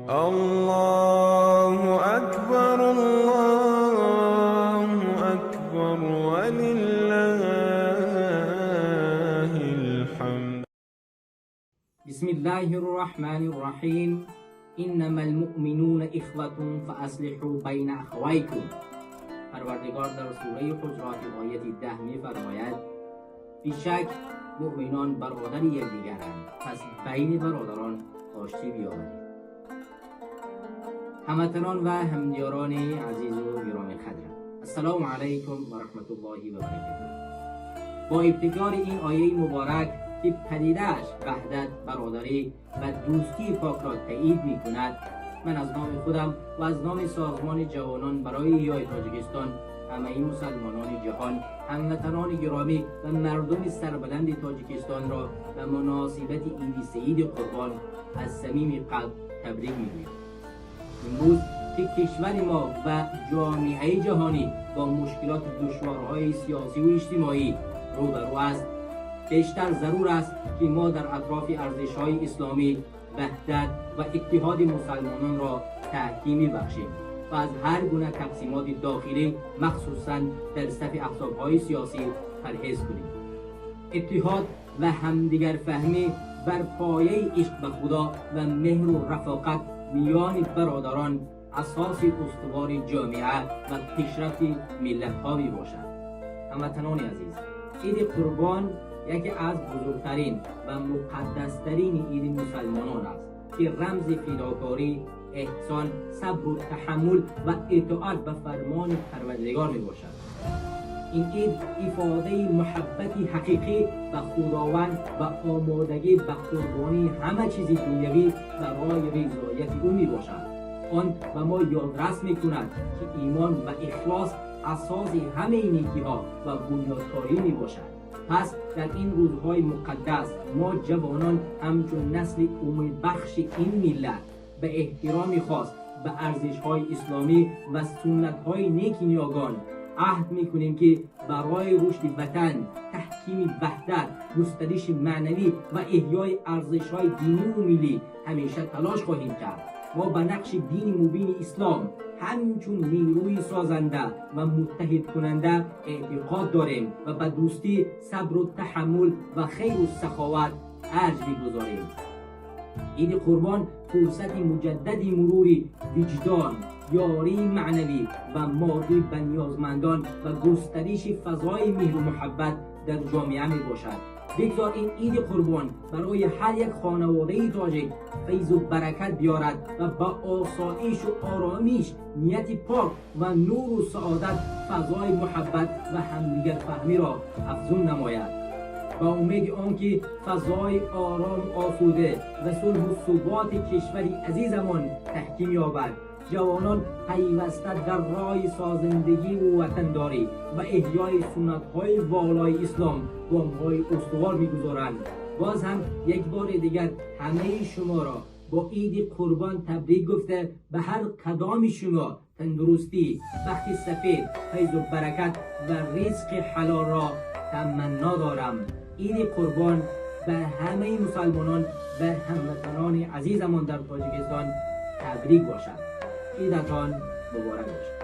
الله أكبر الله أكبر ولله الحمد. بسم الله الرحمن الرحیم. انما المؤمنون اخوة فاصلحوا بین اخویکم. پروردگار در سوره حجرات آیه 10 می‌فرماید بیشک مؤمنان برادر یکدیگرند، پس بین برادران آشتی بیاورید. هموطنان و همدیاران عزیز و گرامی قدر، السلام علیکم و رحمت الله و برکاته. با ابتکار این آیه مبارک که پدیده‌اش وحدت، برادری و دوستی پاک را تایید می‌کند، من از نام خودم و از نام سازمان جوانان برای احیای تاجیکستان همه مسلمانان جهان، هموطنان گرامی و مردم سربلند تاجیکستان را به مناسبت عید سعید قربان از صمیم قلب تبریک می‌گویم. امروز که کشور ما و جامعه جهانی با مشکلات دشوارهای سیاسی و اجتماعی روبرو است، بیشتر ضرور است که ما در اطراف ارزش‌های اسلامی وحدت و اتحاد مسلمانان را تحکیم بخشیم و از هر گونه تقسیمات داخلی مخصوصاً در صف احزاب‌های سیاسی پرهیز کنیم. اتحاد و همدیگر فهمی بر پایه عشق به خدا و مهر و رفاقت میان برادران اساس استوار جامعه و پیشرفت ملت‌ها می باشد. هموطنان عزیز، عید قربان یکی از بزرگترین و مقدسترین عید مسلمانان است که رمز فداکاری، احسان، صبر و تحمل و اطاعت به فرمان پروردگار می باشد. این عید افاده محبت حقیقی به خداوند و آمادگی به قربانی همه چیز دنیوی برای رضایت او می باشد. آن به ما یادرس می کند که ایمان و اخلاص اساس همه نیکی ها و بنیادکاری می باشد. پس در این روزهای مقدس ما جوانان همچون نسل امیدبخش این ملت به احترام خاص به ارزش‌های اسلامی و سنت‌های نیک نیاگان عهد می‌کنیم که برای رشد وطن، تحکیم وحدت، گسترش معنوی و احیای ارزش‌های دینی و ملی همیشه تلاش خواهیم کرد. ما به نقش دین مبین اسلام همچون نیروی سازنده و متحد کننده اعتقاد داریم و به دوستی، صبر و تحمل و خیر و سخاوت ارج می‌گذاریم. عید قربان فرصت مجدد مرور وجدان، یاری معنوی و مادی به نیازمندان و گسترش فضای مهر و محبت در جامعه می باشد. بگذار این عید قربان برای هر یک خانواده تاجیک فیض و برکت بیارد و با آسایش و آرامش، نیت پاک و نور و سعادت فضای محبت و همدیگر فهمی را افزون نماید. با امید آنکه فضای آرام، آسوده و صلح و ثبات کشوری عزیزمان تحکیم یابد، جوانان پیوسته در راه سازندگی و وطنداری و احیای سنت‌های والای اسلام گام‌های استوار می‌گذارند. باز هم یک بار دیگر همه شما را با عید قربان تبریک گفته به هر کدام شما تندرستی، بخت سفید، فیض و برکت و رزق حلال را تمنا دارم. عید قربان به همه مسلمانان و هموطنان عزیزمان در تاجیکستان تبریک باشد. عیدتان مبارک باشد.